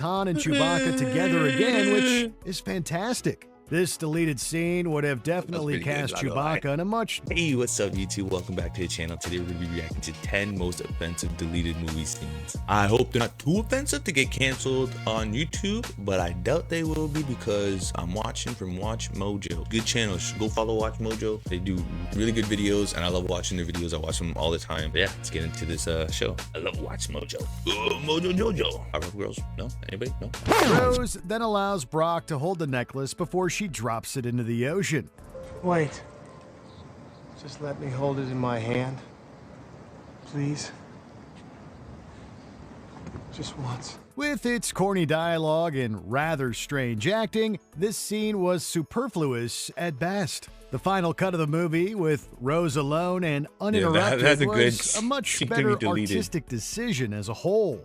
Han and Chewbacca together again, which is fantastic. This deleted scene would have definitely cast Chewbacca in a much... Hey, what's up YouTube? Welcome back to the channel. Today we're going to be reacting to 10 most offensive deleted movie scenes. I hope they're not too offensive to get canceled on YouTube, but I doubt they will be because I'm watching from Watch Mojo. Good channel. Go follow Watch Mojo. They do really good videos and I love watching their videos. I watch them all the time. But yeah, let's get into this show. I love Watch Mojo. Mojo Jojo. Powerpuff Girls? No? Anybody? No? Rose then allows Brock to hold the necklace before she drops it into the ocean. Wait. Just let me hold it in my hand. Please. Just once. With its corny dialogue and rather strange acting, this scene was superfluous at best. The final cut of the movie, with Rose alone and uninterrupted, was a much better artistic decision as a whole.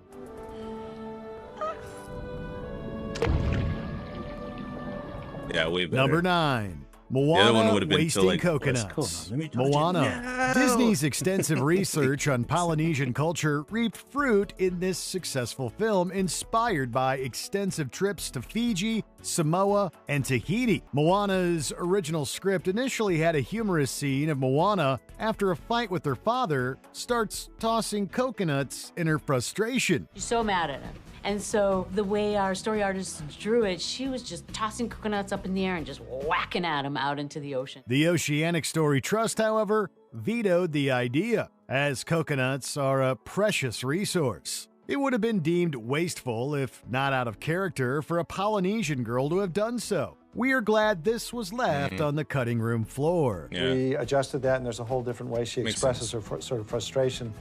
Yeah, way better. Number 9. Moana wasting coconuts. Moana. Disney's extensive research on Polynesian culture reaped fruit in this successful film, inspired by extensive trips to Fiji, Samoa, and Tahiti. Moana's original script initially had a humorous scene of Moana, after a fight with her father, starts tossing coconuts in her frustration. She's so mad at him. And so the way our story artist drew it, she was just tossing coconuts up in the air and just whacking at him out into the ocean. The Oceanic Story Trust, however, vetoed the idea, as coconuts are a precious resource. It would have been deemed wasteful, if not out of character, for a Polynesian girl to have done so. We are glad this was left on the cutting room floor. Yeah. We adjusted that, and there's a whole different way she expresses her sort of frustration.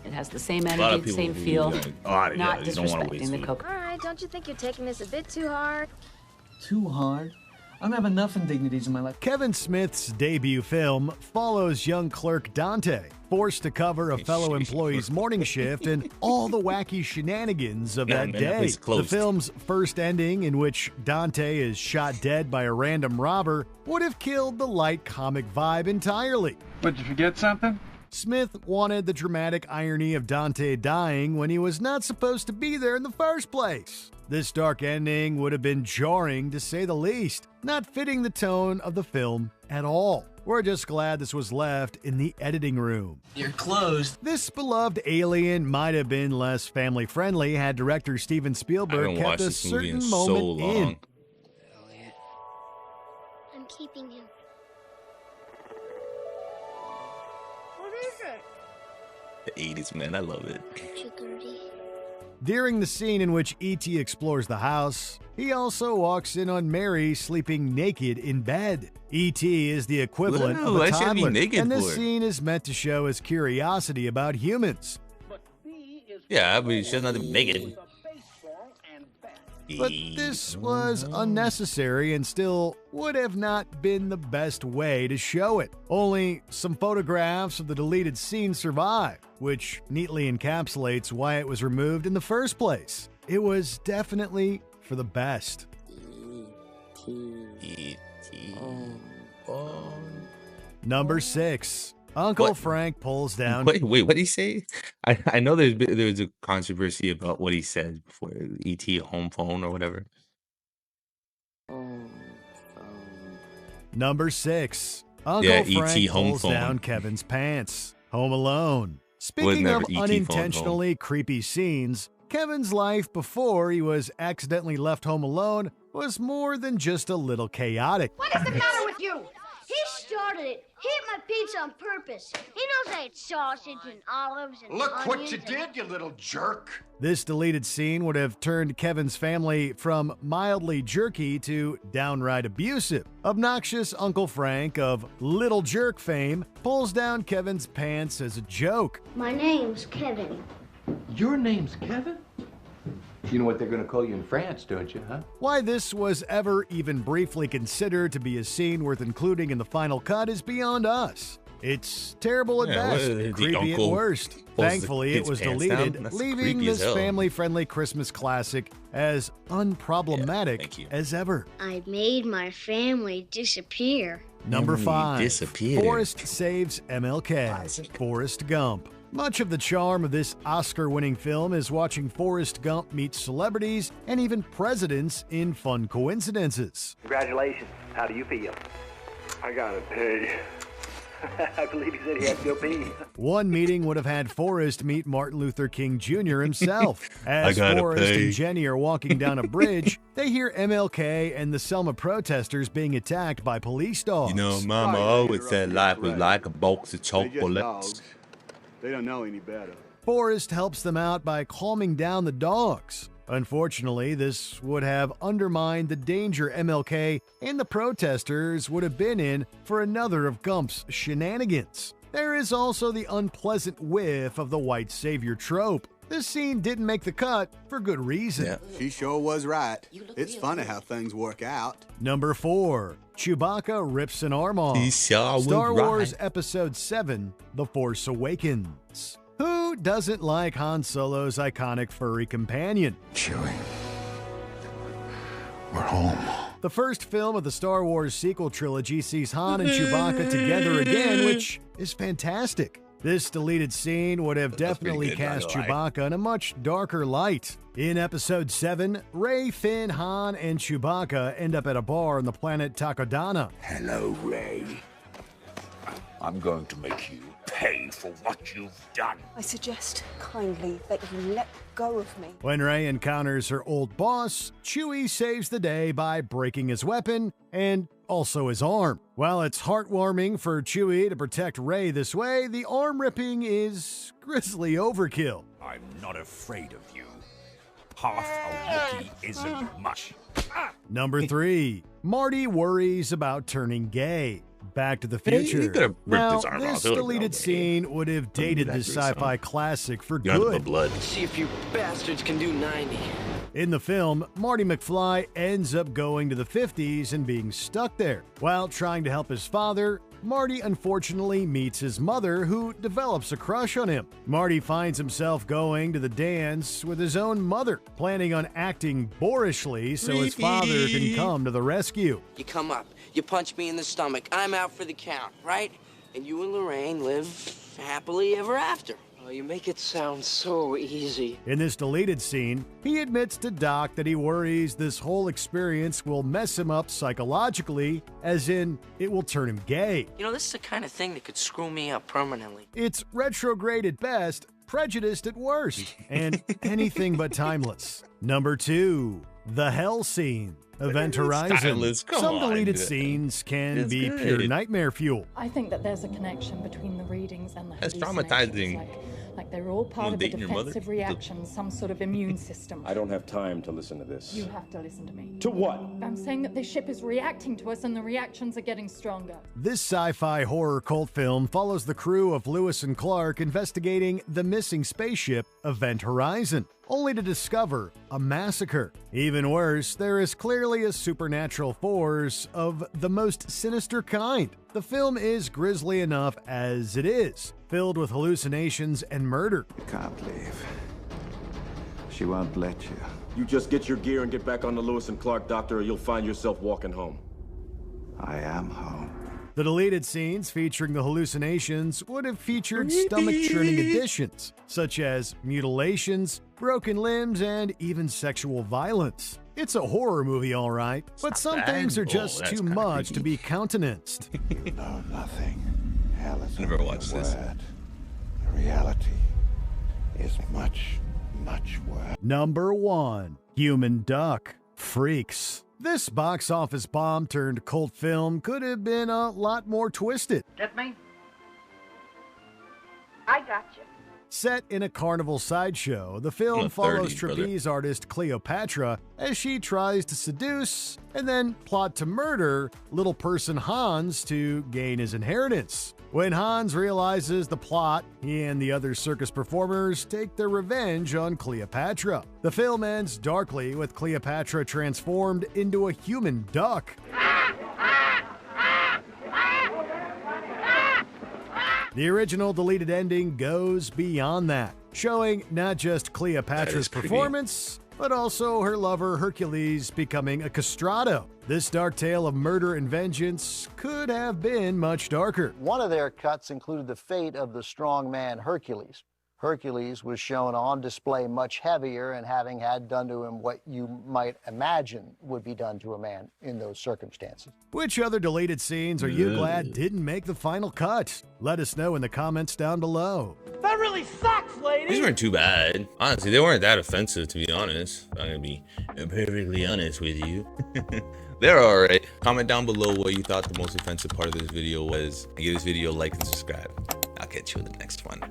It has the same energy, the same feel, not disrespecting the coconut. All right, don't you think you're taking this a bit too hard? Too hard? I don't have enough indignities in my life. Kevin Smith's debut film follows young clerk Dante, forced to cover a fellow employee's morning shift and all the wacky shenanigans of that day. The film's first ending, in which Dante is shot dead by a random robber, would have killed the light comic vibe entirely. But did you forget something? Smith wanted the dramatic irony of Dante dying when he was not supposed to be there in the first place. This dark ending would have been jarring, to say the least, not fitting the tone of the film at all. We're just glad this was left in the editing room. You're closed. This beloved alien might have been less family-friendly had director Steven Spielberg kept a certain moment in. Elliot. I'm keeping him. The 80s, man, I love it. During the scene in which E.T. explores the house, he also walks in on Mary sleeping naked in bed. E.T. is the equivalent of a toddler, and this scene is meant to show his curiosity about humans. Yeah, but she doesn't have to be naked. But this was unnecessary and still would have not been the best way to show it. Only some photographs of the deleted scene survive, which neatly encapsulates why it was removed in the first place. It was definitely for the best. Number 6. Uncle Frank pulls down... Wait, what did he say? I know there's a controversy about what he said before. E.T. home phone or whatever. Number 6. Uncle Frank pulls down Kevin's pants. Home Alone. Speaking of unintentionally creepy scenes, Kevin's life before he was accidentally left home alone was more than just a little chaotic. What is the matter with you? He started it. He ate my pizza on purpose. He knows I ate sausage and olives and Look what you did, you little jerk. This deleted scene would have turned Kevin's family from mildly jerky to downright abusive. Obnoxious Uncle Frank of Little Jerk fame pulls down Kevin's pants as a joke. My name's Kevin. Your name's Kevin? You know what they're gonna call you in France, don't you, huh? Why this was ever even briefly considered to be a scene worth including in the final cut is beyond us. It's terrible at best, creepy at worst. Thankfully, it was deleted, leaving this family-friendly Christmas classic as unproblematic as ever. I made my family disappear. Number 5. Forrest saves MLK. Forrest Gump. Much of the charm of this Oscar-winning film is watching Forrest Gump meet celebrities and even presidents in fun coincidences. Congratulations. How do you feel? I gotta pee. I believe he said he had to go pee. One meeting would have had Forrest meet Martin Luther King Jr. himself. As Forrest and Jenny are walking down a bridge, they hear MLK and the Selma protesters being attacked by police dogs. You know, Mama always said life was like a box of chocolates. They don't know any better. Forrest helps them out by calming down the dogs. Unfortunately, this would have undermined the danger MLK and the protesters would have been in for another of Gump's shenanigans. There is also the unpleasant whiff of the white savior trope. This scene didn't make the cut for good reason. Yeah. She sure was right. It's funny how things work out. Number 4. Chewbacca rips an arm off. Star Wars Episode 7, The Force Awakens. Who doesn't like Han Solo's iconic furry companion? Chewie, we're home. The first film of the Star Wars sequel trilogy sees Han and Chewbacca together again, which is fantastic. This deleted scene would have definitely cast Chewbacca in a much darker light. In Episode 7, Rey, Finn, Han, and Chewbacca end up at a bar on the planet Takodana. Hello, Rey. I'm going to make you pay for what you've done. I suggest kindly that you let go of me. When Rey encounters her old boss, Chewie saves the day by breaking his weapon and also his arm. While it's heartwarming for Chewie to protect Rey this way, the arm ripping is grisly overkill. I'm not afraid of you. Half a Wookiee isn't much. Number 3. Marty worries about turning gay. Back to the Future. Now, this deleted scene would have dated this sci-fi classic for good. See if you bastards can do 90. In the film, Marty McFly ends up going to the 50s and being stuck there. While trying to help his father, Marty unfortunately meets his mother, who develops a crush on him. Marty finds himself going to the dance with his own mother, planning on acting boorishly so his father can come to the rescue. You come up, you punch me in the stomach, I'm out for the count, right? And you and Lorraine live happily ever after. Oh, you make it sound so easy. In this deleted scene, he admits to Doc that he worries this whole experience will mess him up psychologically, as in, it will turn him gay. You know, this is the kind of thing that could screw me up permanently. It's retrograde at best, prejudiced at worst, and anything but timeless. Number 2. The Hell Scene. Event Horizon. Some deleted scenes can be pure nightmare fuel. I think that there's a connection between the readings and the That's traumatizing. Like they're all part of a defensive reaction, some sort of immune system. I don't have time to listen to this. You have to listen to me. To what? I'm saying that this ship is reacting to us and the reactions are getting stronger. This sci-fi horror cult film follows the crew of Lewis and Clark investigating the missing spaceship Event Horizon, only to discover a massacre. Even worse, there is clearly a supernatural force of the most sinister kind. The film is grisly enough as it is, filled with hallucinations and murder. You can't leave. She won't let you. You just get your gear and get back on the Lewis and Clark, Doctor, or you'll find yourself walking home. I am home. The deleted scenes featuring the hallucinations would have featured stomach-churning additions, such as mutilations, broken limbs, and even sexual violence. It's a horror movie, all right, but some things are just too much to be countenanced. You know nothing. Hell is never watched this. The reality is much, much worse. Number 1. Human Duck. Freaks. This box office bomb turned cult film could have been a lot more twisted. Get me? I got you. Set in a carnival sideshow, the film follows trapeze artist Cleopatra as she tries to seduce and then plot to murder little person Hans to gain his inheritance. When Hans realizes the plot, he and the other circus performers take their revenge on Cleopatra. The film ends darkly with Cleopatra transformed into a human duck. The original deleted ending goes beyond that, showing not just Cleopatra's performance, but also her lover Hercules becoming a castrato. This dark tale of murder and vengeance could have been much darker. One of their cuts included the fate of the strong man Hercules. Hercules was shown on display much heavier and having had done to him what you might imagine would be done to a man in those circumstances. Which other deleted scenes are you glad didn't make the final cut? Let us know in the comments down below. That really sucks, lady! These weren't too bad. Honestly, they weren't that offensive, to be honest. I'm gonna be perfectly honest with you. They're alright. Comment down below what you thought the most offensive part of this video was. And give this video a like and subscribe. I'll catch you in the next one.